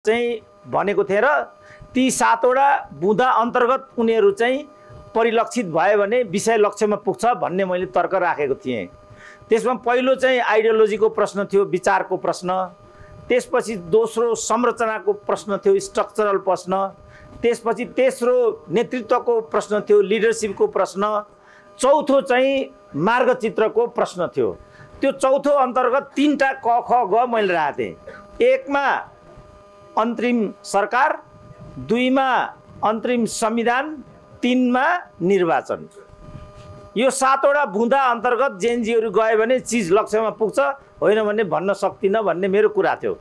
चाहिँ भनेको थिए र ती 7 वटा बुँदा अन्तर्गत उनीहरू चाहिँ परिलक्षित भयो भने विषय लक्ष्यमा पुग्छ भन्ने मैले तर्क राखेको थिएँ। त्यसमा पहिलो चाहिँ आइडियोलोजीको प्रश्न थियो, विचारको प्रश्न। त्यसपछि दोस्रो संरचनाको प्रश्न थियो, स्ट्रक्चरल प्रश्न। त्यसपछि तेस्रो नेतृत्वको प्रश्न थियो, लिडरशिपको प्रश्न। चौथो चाहिँ मार्गचित्रको प्रश्न थियो। त्यो चौथो अन्तर्गत 3टा क ख ग मैले राखेँ। 1 मा अन्तरिम सरकार, 2 मा अन्तरिम संविधान, 3 मा निर्वाचन। यो 7 वटा बुँदा अन्तर्गत जेएनजीहरू गयो भने चिज लक्ष्यमा पुग्छ, होइन भने भन्न सक्दिनँ भन्ने मेरो कुरा थियो।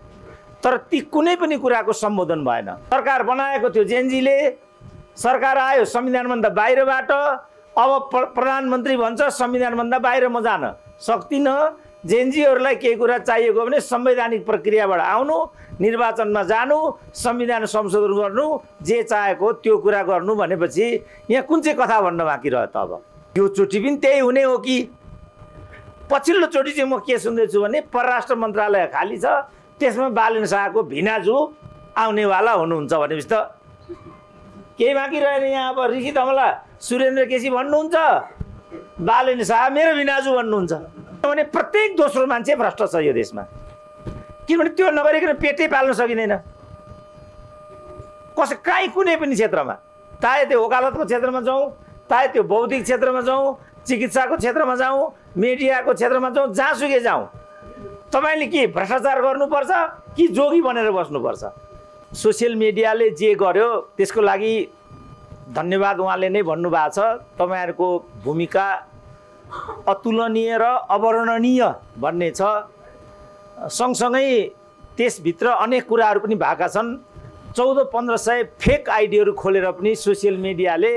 तर ती कुनै पनि कुराको सम्बोधन भएन। सरकार बनाएको थियो जेएनजीले, सरकार आयो संविधानभन्दा बाहिरबाट। अब प्रधानमन्त्री भन्छ संविधानभन्दा बाहिर म जान सक्दिनँ। जेएनजीहरूलाई केही कुरा चाहिएको भने संवैधानिक प्रक्रियाबाट आउनु, निर्वाचनमा जानु, संविधान संशोधन गर्नु, जे चाहेको त्यो कुरा गर्नु भनेपछि यहाँ कुन चाहिँ कथा भन्न बाँकी रह्यो त? अब यो चोटि पनि त्यही हुने हो कि? पछिल्लो चोटि चाहिँ म के सुन्दैछु भने परराष्ट्र मन्त्रालय खाली छ, त्यसमा बालेन शाहको भिनाजु आउनेवाला हुनुहुन्छ भनेपछि त केही बाँकी रहेन। यहाँ अब ऋषि धमला सुरेन्द्र केसी भन्नुहुन्छ, बालेन शाह मेरो भिनाजु भन्नुहुन्छ भने प्रत्येक दोस्रो मान्छे भ्रष्ट छ यो देशमा। किनभने त्यो नगरिकन पेटै पाल्न सकिँदैन कहीँ कुनै पनि क्षेत्रमा। चाहे त्यो वकालतको क्षेत्रमा जाउँ, चाहे त्यो बौद्धिक क्षेत्रमा जाउँ, चिकित्साको क्षेत्रमा जाउँ, मिडियाको क्षेत्रमा जाउँ, जहाँसुकै जाउँ, तपाईँले के भ्रष्टाचार गर्नुपर्छ कि जोगी बनेर बस्नुपर्छ? सोसियल मिडियाले जे गर्यो त्यसको लागि धन्यवाद उहाँले नै भन्नुभएको छ। तपाईँहरूको भूमिका अतुलनीय र अवर्णनीय भन्ने छ। सँगसँगै त्यसभित्र अनेक कुराहरू पनि भएका छन्। 1400-1500 फेक आइडीहरू खोलेर पनि सोसियल मिडियाले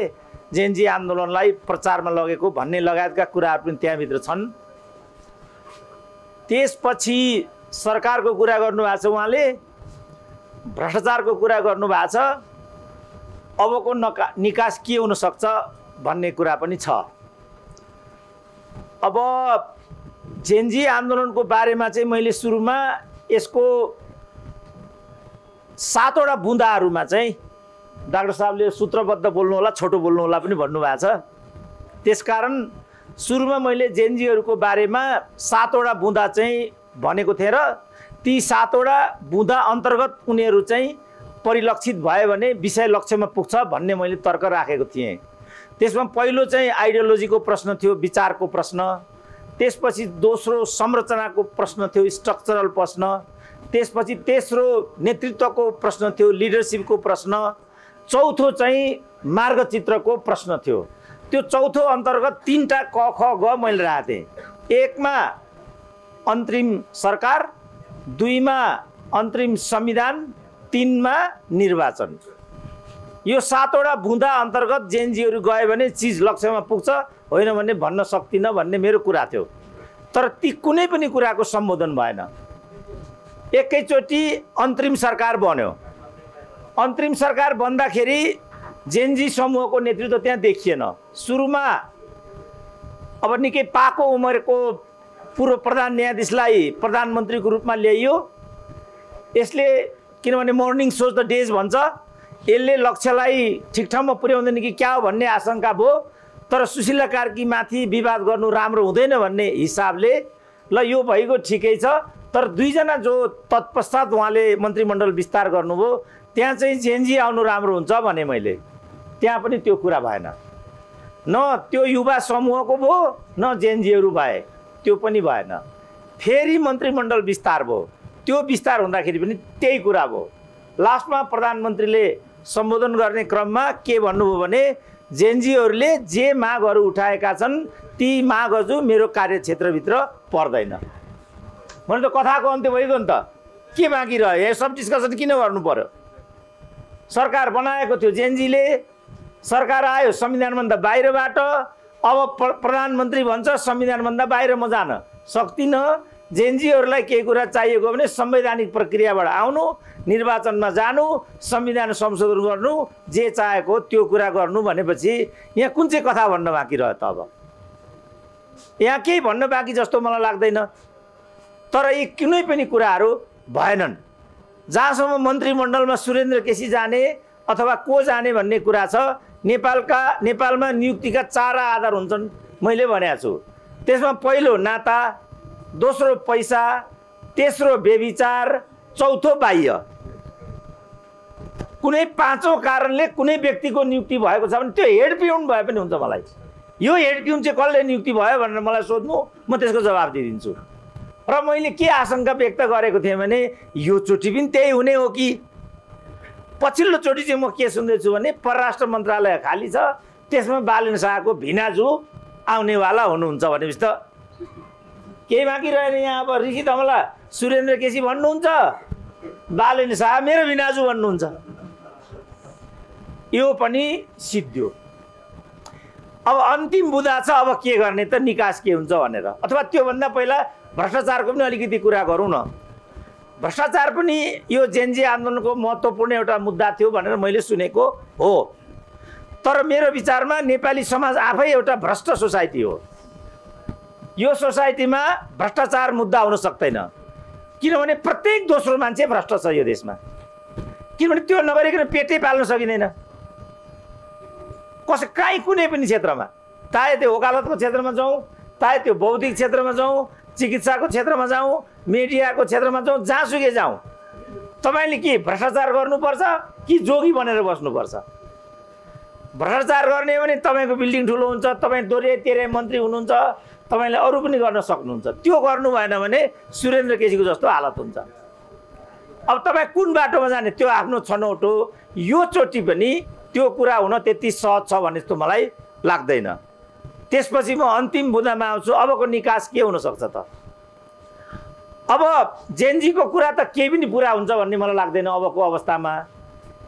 जेएनजी आन्दोलनलाई प्रचारमा लगेको भन्ने लगायतका कुराहरू पनि त्यहाँभित्र छन्। त्यसपछि सरकारको कुरा गर्नुभएको छ उहाँले, भ्रष्टाचारको कुरा गर्नुभएको छ। अबको निकास के हुनसक्छ भन्ने कुरा पनि छ। अब जेएनजी आन्दोलनको बारेमा चाहिँ मैले सुरुमा यसको 7 वटा बुँदाहरूमा चाहिँ डाक्टर साहबले सूत्रबद्ध बोल्नु होला, छोटो बोल्नु होला पनि भन्नुभएको छ। त्यसकारण सुरुमा मैले जेएनजीहरूको बारेमा 7 वटा बुँदा चाहिँ भनेको थिएँ र ती 7 वटा बुँदा अन्तर्गत उनीहरू चाहिँ परिलक्षित भयो भने विषय लक्ष्यमा पुग्छ भन्ने मैले तर्क राखेको थिएँ। त्यसमा पहिलो चाहिँ आइडियोलोजीको प्रश्न थियो, विचारको प्रश्न। त्यसपछि दोस्रो संरचनाको प्रश्न थियो, स्ट्रक्चरल प्रश्न। त्यसपछि तेस्रो नेतृत्वको प्रश्न थियो, लिडरशिपको प्रश्न। चौथो चाहिँ मार्गचित्रको प्रश्न थियो। त्यो चौथो अन्तर्गत 3टा क ख ग मैले राखेँ। 1 मा अन्तरिम सरकार, 2 मा अन्तरिम संविधान, 3 मा निर्वाचन। यो 7 वटा बुँदा अन्तर्गत जेएनजीहरू गयो भने चिज लक्ष्यमा पुग्छ, होइन भने भन्न सक्दिनँ भन्ने मेरो कुरा थियो। तर ती कुनै पनि कुराको सम्बोधन भएन। एकैचोटि अन्तरिम सरकार बन्यो। अन्तरिम सरकार बन्दाखेरि जेएनजी समूहको नेतृत्व त्यहाँ देखिएन। सुरुमा अब निकै पाको उमेरको पूर्व प्रधान न्यायाधीशलाई प्रधानमन्त्रीको रूपमा ल्याइयो। यसले किनभने मर्निङ सोज द डेज भन्छ, यसले लक्ष्यलाई ठिक ठाउँमा पुर्याउँदैन कि क्या हो भन्ने आशंका भयो। तर सुशीला कार्की माथि विवाद गर्नु राम्रो हुँदैन भन्ने हिसाबले ल यो भइगयो, ठिकै छ। तर 2 जना जो तत्पश्चात उहाँले मन्त्रीमण्डल विस्तार गर्नुभयो, त्यहाँ चाहिँ जेएनजी आउनु राम्रो हुन्छ भने मैले त्यहाँ पनि त्यो कुरा भएन। न त्यो युवा समूहको भयो, न जेएनजीहरू भए, त्यो पनि भएन। फेरि मन्त्रीमण्डल विस्तार भयो। त्यो विस्तार हुँदाखेरि पनि त्यही कुरा भयो। लास्टमा प्रधानमन्त्रीले सम्बोधन गर्ने क्रममा के भन्नुभयो भने जेएनजीहरूले जे मागहरू उठाएका छन् ती मागहरू मेरो कार्यक्षेत्रभित्र पर्दैन भने त कथाको अन्त्य भइगयो नि त। के बाँकी रह्यो? यो सब डिस्कसन किन गर्नु पर्यो? सरकार बनाएको थियो जेएनजीले, सरकार आयो संविधानभन्दा बाहिरबाट। अब प्रधानमन्त्री भन्छ संविधानभन्दा बाहिर म जान सक्दिनँ। जेएनजीहरूलाई केही कुरा चाहिएको भने संवैधानिक प्रक्रियाबाट आउनु, निर्वाचनमा जानु, संविधान संशोधन गर्नु, जे चाहेको त्यो कुरा गर्नु भनेपछि यहाँ कुन चाहिँ कथा भन्न बाँकी रह्यो त? अब यहाँ केही भन्न बाँकी जस्तो मलाई लाग्दैन। तर यी कुनै पनि कुराहरू भएनन्। जहाँसम्म मन्त्रीमण्डलमा सुरेन्द्र केसी जाने अथवा को जाने भन्ने कुरा छ, नेपालमा नियुक्तिका 4 आधार हुन्छन् मैले भनेको छु। त्यसमा पहिलो नाता, दोस्रो पैसा, तेस्रो व्यभिचार, चौथो बाह्य। कुनै पाँचौं कारणले कुनै व्यक्तिको नियुक्ति भएको छ भने त्यो हेड पिउन भए पनि हुन्छ। मलाई यो हेड पिउन चाहिँ कसले नियुक्ति भयो भनेर मलाई सोध्नु, म त्यसको जवाब दिइदिन्छु। र मैले के आशंका व्यक्त गरेको थिएँ भने यो चोटि पनि त्यही हुने हो कि। पछिल्लो चोटि चाहिँ म के सुन्दैछु भने परराष्ट्र मन्त्रालय खाली छ, त्यसमा बालेन शाहको भिनाजु आउनेवाला हुनुहुन्छ भनेपछि त केही बाँकी रहेन। यहाँ अब ऋषि धमला सुरेन्द्र केसी भन्नुहुन्छ, बालेन शाह मेरो भिनाजु भन्नुहुन्छ। यो पनि सिद्धियो। अब अन्तिम बुँदा छ, अब के गर्ने त, निकास के हुन्छ भनेर। अथवा त्योभन्दा पहिला भ्रष्टाचारको पनि अलिकति कुरा गरौँ न। भ्रष्टाचार पनि यो जेनजी आन्दोलनको महत्त्वपूर्ण एउटा मुद्दा थियो भनेर मैले सुनेको हो। तर मेरो विचारमा नेपाली समाज आफै एउटा भ्रष्ट सोसाइटी हो। यो सोसाइटीमा भ्रष्टाचार मुद्दा हुन सक्दैन, किनभने प्रत्येक दोस्रो मान्छे भ्रष्ट छ यो देशमा। किनभने त्यो नगरिकन पेटै पाल्न सकिँदैन कहीँ कुनै पनि क्षेत्रमा। चाहे त्यो वकालतको क्षेत्रमा जाउँ, चाहे त्यो बौद्धिक क्षेत्रमा जाउँ, चिकित्साको क्षेत्रमा जाउँ, मिडियाको क्षेत्रमा जाउँ, जहाँसुकै जाउँ, तपाईँले के भ्रष्टाचार गर्नुपर्छ कि जोगी बनेर बस्नुपर्छ? भ्रष्टाचार गर्ने भने तपाईँको बिल्डिङ ठुलो हुन्छ, तपाईँ दोहोरे तेह्रे मन्त्री हुनुहुन्छ, तपाईँले अरू पनि गर्न सक्नुहुन्छ। त्यो गर्नु भएन भने सुरेन्द्र केसीको जस्तो हालत हुन्छ। अब तपाईँ कुन बाटोमा जाने त्यो आफ्नो छनौट हो। यो चोटि पनि त्यो कुरा हुन त्यति सहज छ भन्ने जस्तो मलाई लाग्दैन। त्यसपछि म अन्तिम बुँदामा आउँछु। अबको निकास के हुनसक्छ त? अब जेनजीको कुरा त केही पनि पुरा हुन्छ भन्ने मलाई लाग्दैन अबको अवस्थामा,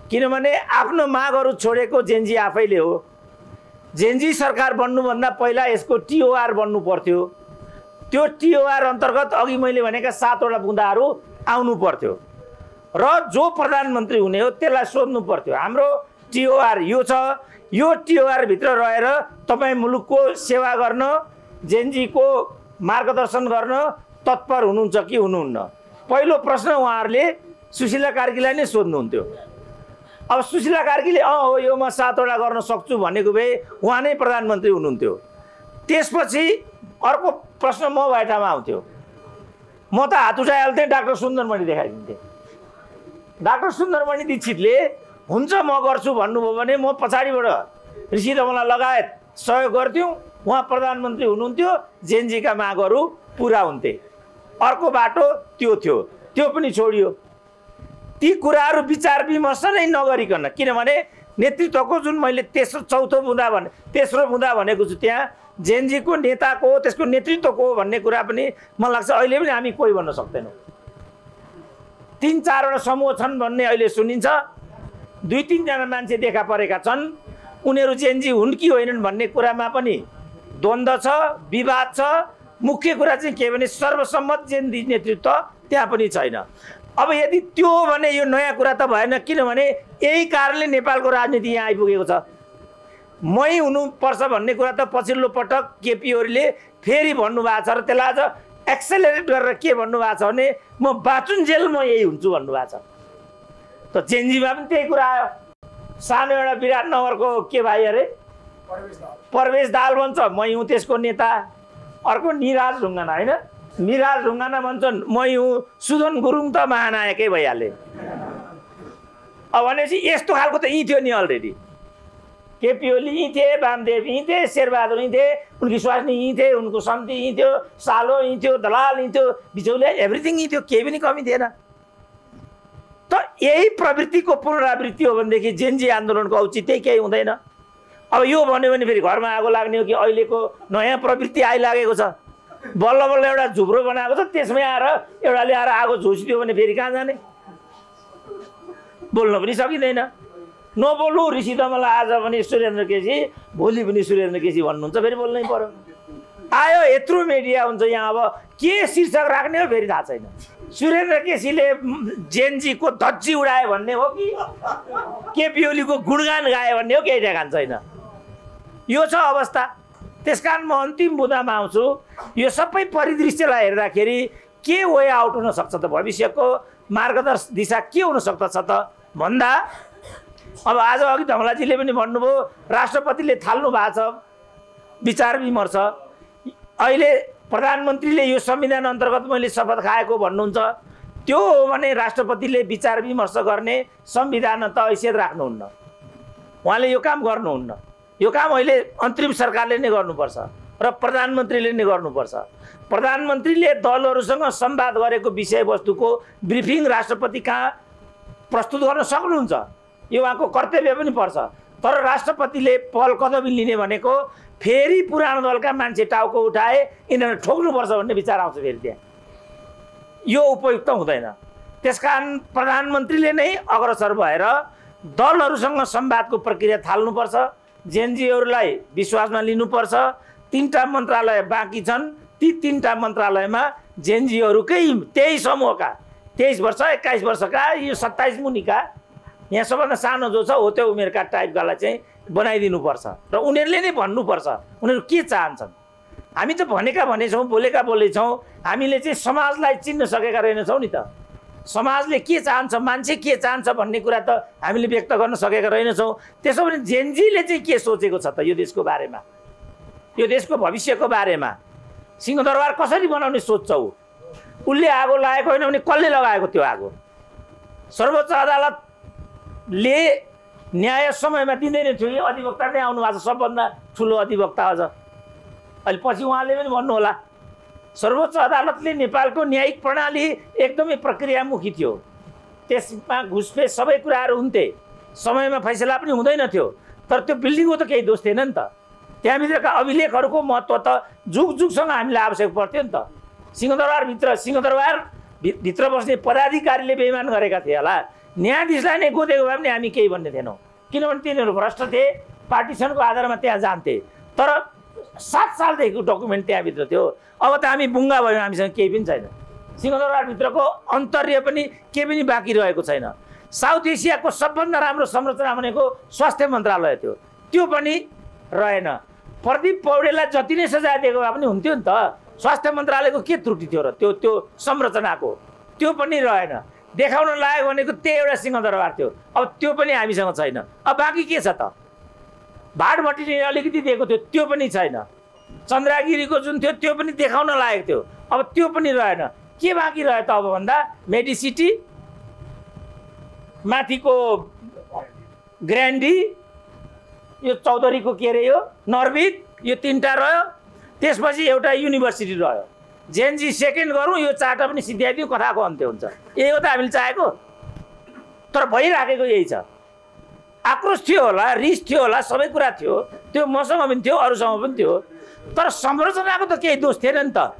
किनभने आफ्नो मागहरू छोडेको जेनजी आफैले हो। जेनजी सरकार बन्नुभन्दा पहिला यसको टिओआर बन्नु पर्थ्यो। त्यो टिओआर अन्तर्गत अघि मैले भनेका 7 वटा बुँदाहरू आउनु पर्थ्यो र जो प्रधानमन्त्री हुने हो त्यसलाई सोध्नु पर्थ्यो हाम्रो टिओआर यो छ, यो टिओआर भित्र रहेर तपाईँ मुलुकको सेवा गर्न, जेनजीको मार्गदर्शन गर्न तत्पर हुनुहुन्छ कि हुनुहुन्न? पहिलो प्रश्न उहाँहरूले सुशीला कार्कीलाई नै सोध्नुहुन्थ्यो। अब सुशीला कार्कीले हो यो म 7 वटा गर्न सक्छु भनेको भए उहाँ नै प्रधानमन्त्री हुनुहुन्थ्यो। त्यसपछि अर्को प्रश्न म भए ठाउँमा आउँथ्यो। म त हात उठाइहाल्थेँ, डाक्टर सुन्दरमणि देखाइदिन्थेँ। डाक्टर सुन्दरमणि दीक्षितले हुन्छ म गर्छु भन्नुभयो भने म पछाडिबाट ऋषि धमला लगायत सहयोग गर्थ्यौँ, उहाँ प्रधानमन्त्री हुनुहुन्थ्यो, जेनजीका मागहरू पुरा हुन्थे। अर्को बाटो त्यो थियो, त्यो पनि छोडियो। ती कुराहरू विचार विमर्श नै नगरिकन, किनभने नेतृत्वको जुन मैले तेस्रो बुँदा भनेको छु, त्यहाँ जेनजीको नेताको त्यसको नेतृत्वको भन्ने कुरा पनि मलाई लाग्छ अहिले पनि हामी कोही भन्न सक्दैनौँ। 3-4 वटा समूह छन् भन्ने अहिले सुनिन्छ। 2-3 जना मान्छे देखा परेका छन्। उनीहरू जेनजी हुन् कि होइनन् भन्ने कुरामा पनि द्वन्द्व छ, विवाद छ। मुख्य कुरा चाहिँ के भने सर्वसम्मत जेनजी नेतृत्व त्यहाँ पनि छैन। अब यदि त्यो भने यो नयाँ कुरा त भएन, किनभने यही कारणले नेपालको राजनीति यहाँ आइपुगेको छ। मै हुनुपर्छ भन्ने कुरा त पछिल्लो पटक केपी ओलीले फेरि भन्नुभएको छ र त्यसलाई अझ एक्सेलरेट गरेर के भन्नुभएको छ भने म बाचुन्जेल म यही हुन्छु भन्नुभएको छ। त जेनजीमा पनि त्यही कुरा आयो। सानो एउटा विराटनगरको के भाइ अरे परवेश दाहाल भन्छ मै हुँ त्यसको नेता। अर्को निराज ढुङ्गाना, होइन निराज ढुङ्गाना भन्छन् मै हुँ सुदन गुरुङ त महानायकै भइहाले। अब भनेपछि यस्तो खालको त यहीँ थियो नि अलरेडी। केपी ओली यहीँ थिए, वामदेव यहीँ थिए, शेरबहादुर यहीँ थिए, उनकी स्वास्नी यहीँ थिए, उनको समिति यहीँ थियो, सालो यहीँ थियो, दलाल यहीँ थियो, बिचौलिया एभ्रिथिङ यहीँ थियो, केही पनि कमी थिएन। त यही प्रवृत्तिको पुनरावृत्ति हो भनेदेखि जेनजी आन्दोलनको औचित्य केही हुँदैन। अब यो भन्यो भने फेरि घरमा आगो लाग्ने हो कि अहिलेको नयाँ प्रवृत्ति आइलागेको छ, बल्ल बल्ल एउटा झुब्रो बनाएको छ, त्यसमै आएर एउटा ल्याएर आगो झुसिदियो भने फेरि कहाँ जाने? बोल्न पनि सकिँदैन। नबोल्नु ऋषि धमला आज पनि सुरेन्द्र केसी, भोलि पनि सुरेन्द्र केसी भन्नुहुन्छ, फेरि बोल्नै पर्यो। आयो यत्रो मिडिया हुन्छ यहाँ, अब के शीर्षक राख्ने हो फेरि थाहा छैन। सुरेन्द्र केसीले जेनजीको धज्जी उडायो भन्ने हो कि केपी ओलीको गुणगान गायो भन्ने हो, केही ठेगान छैन। यो छ अवस्था। त्यसकारण म अन्तिम बुँदामा आउँछु। यो सबै परिदृश्यलाई हेर्दाखेरि के वे आउट हुन सक्छ त भविष्यको? मार्गदर्शक दिशा के हुन सक्दछ त भन्दा अब आज अघि धमलाजीले पनि भन्नुभयो राष्ट्रपतिले थाल्नु भएको छ विचार विमर्श। अहिले प्रधानमन्त्रीले यो संविधान अन्तर्गत मैले शपथ खाएको भन्नुहुन्छ, त्यो हो भने राष्ट्रपतिले विचार विमर्श गर्ने संविधान त हैसियत राख्नुहुन्न, उहाँले यो काम गर्नुहुन्न। यो काम अहिले अन्तरिम सरकारले नै गर्नुपर्छ र प्रधानमन्त्रीले नै गर्नुपर्छ। प्रधानमन्त्रीले दलहरूसँग संवाद गरेको विषयवस्तुको ब्रिफिङ राष्ट्रपति कहाँ प्रस्तुत गर्न सक्नुहुन्छ, यो उहाँको कर्तव्य पनि पर्छ। तर राष्ट्रपतिले पहल कदमी लिने भनेको फेरि पुरानो दलका मान्छे टाउको उठाए यिनीहरू ठोक्नुपर्छ भन्ने विचार आउँछ फेरि त्यहाँ, यो उपयुक्त हुँदैन। त्यसकारण प्रधानमन्त्रीले नै अग्रसर भएर दलहरूसँग संवादको प्रक्रिया थाल्नुपर्छ, जेएनजीहरूलाई विश्वासमा लिनुपर्छ। 3टा मन्त्रालय बाँकी छन्, ती 3टा मन्त्रालयमा जेएनजीहरूकै त्यही समूहका 23 वर्ष 21 वर्षका यो 27 मुनिका यहाँ सबभन्दा सानो जो छ हो त्यो उमेरका टाइपकालाई चाहिँ बनाइदिनुपर्छ र उनीहरूले नै भन्नुपर्छ उनीहरू के चाहन्छन्। हामी त भनेका भनेछौँ, बोलेका बोलेछौँ, हामीले चाहिँ समाजलाई चिन्न सकेका रहेनछौँ नि त। समाजले के चाहन्छ, मान्छे के चाहन्छ भन्ने कुरा त हामीले व्यक्त गर्न सकेका रहेनछौँ। त्यसो भने जेएनजीले चाहिँ के सोचेको छ त यो देशको बारेमा, यो देशको भविष्यको बारेमा? सिंहदरबार कसरी बनाउने सोच्छौ? उसले आगो लगाएको होइन भने कसले लगाएको त्यो आगो? सर्वोच्च अदालतले न्याय समयमा दिँदैन थियो, अधिवक्ता नै आउनु भएको छ सबभन्दा ठुलो अधिवक्ता अझ। अहिले पछि उहाँले पनि भन्नुहोला, सर्वोच्च अदालतले नेपालको न्यायिक प्रणाली एकदमै प्रक्रियामुखी थियो, त्यसमा घुसपेस सबै कुराहरू हुन्थे, समयमा फैसला पनि हुँदैन थियो। तर त्यो बिल्डिङको त केही दोष थिएन नि त, त्यहाँभित्रका अभिलेखहरूको महत्त्व त जुग जुगसँग हामीलाई आवश्यक पर्थ्यो नि त। सिंहदरबारभित्र बस्ने पदाधिकारीले बेइमान गरेका थिए होला, न्यायाधीशलाई नै गोदेको भए पनि हामी केही भन्ने थिएनौँ, किनभने तिनीहरू भ्रष्ट थिए, पार्टिसनको आधारमा त्यहाँ जान्थे। तर 7 सालदेखिको डकुमेन्ट त्यहाँभित्र थियो, अब त हामी बुङ्गा भयौँ, हामीसँग केही पनि छैन। सिंहदरबारभित्रको अन्तर्य पनि केही पनि बाँकी रहेको छैन। साउथ एसियाको सबभन्दा राम्रो संरचना भनेको स्वास्थ्य मन्त्रालय थियो, त्यो पनि रहेन। प्रदीप पौडेललाई जति नै सजाय दिएको भए पनि हुन्थ्यो नि त, स्वास्थ्य मन्त्रालयको के त्रुटि थियो र त्यो संरचनाको? त्यो पनि रहेन। देखाउन लायक भनेको त्यही एउटा सिंहदरबार थियो, अब त्यो पनि हामीसँग छैन। अब बाँकी के छ त? भाटभट्टीले अलिकति दिएको थियो, त्यो पनि छैन। चन्द्रागिरीको जुन थियो त्यो पनि देखाउन लायक थियो, अब त्यो पनि रहेन। के बाँकी रह्यो त अब भन्दा? मेडिसिटी, माथिको ग्रान्डी, यो चौधरीको के अरे यो नर्बिक, यो 3टा रह्यो। त्यसपछि एउटा युनिभर्सिटी रह्यो। जेएनजी सेकेन्ड गरौँ, यो 4टा पनि सिद्ध्याइदिउँ, कथाको अन्त्य हुन्छ। यही हो त हामीले चाहेको। तर भइराखेको यही छ। आक्रोश थियो होला, रिस थियो होला, सबै कुरा थियो, त्यो मसँग पनि थियो, अरूसँग पनि थियो, तर संरचनाको त केही दोष थिएन नि त।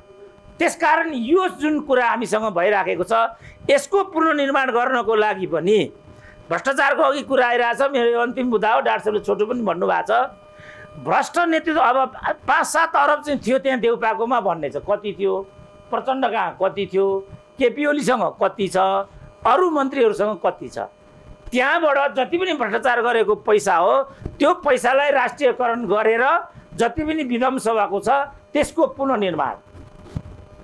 त्यसकारण यो जुन कुरा हामीसँग भइराखेको छ, यसको पुनर्निर्माण गर्नको लागि पनि भ्रष्टाचारको अघि कुरा आइरहेछ। मेरो अन्तिम मुद्दा हो, डाक्टर साहबले छोटो पनि भन्नुभएको छ। भ्रष्ट नेतृत्व अब 5-7 अरब चाहिँ थियो त्यहाँ देउपाकोमा भन्ने छ, कति थियो? प्रचण्ड कहाँ कति थियो? केपी ओलीसँग कति छ? अरू मन्त्रीहरूसँग कति छ? त्यहाँबाट जति पनि भ्रष्टाचार गरेको पैसा हो त्यो पैसालाई राष्ट्रियकरण गरेर जति पनि विधानसभा भएको छ त्यसको पुनर्निर्माण,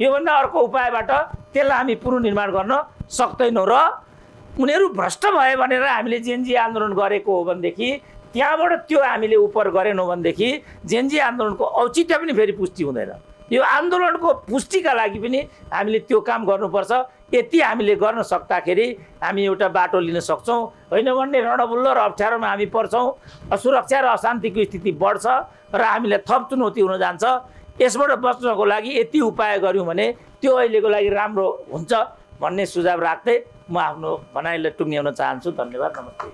योभन्दा अर्को उपायबाट त्यसलाई हामी पुनर्निर्माण गर्न सक्दैनौँ। र उनीहरू भ्रष्ट भए भनेर हामीले जेएनजी आन्दोलन गरेको हो भनेदेखि, त्यहाँबाट त्यो हामीले उपर गरेनौँ भनेदेखि जेएनजी आन्दोलनको औचित्य पनि फेरि पुष्टि हुँदैन। यो आन्दोलनको पुष्टिका लागि पनि हामीले त्यो काम गर्नुपर्छ। यति हामीले गर्न सक्दाखेरि हामी एउटा बाटो लिन सक्छौँ, होइन भने रणबुल्ल र अप्ठ्यारोमा हामी पर्छौँ, असुरक्षा र अशान्तिको स्थिति बढ्छ र हामीलाई थप चुनौती हुन जान्छ। यसबाट बच्नको लागि यति उपाय गऱ्यौँ भने त्यो अहिलेको लागि राम्रो हुन्छ भन्ने सुझाव राख्दै म आफ्नो भनाइलाई टुङ्ग्याउन चाहन्छु। धन्यवाद, नमस्ते।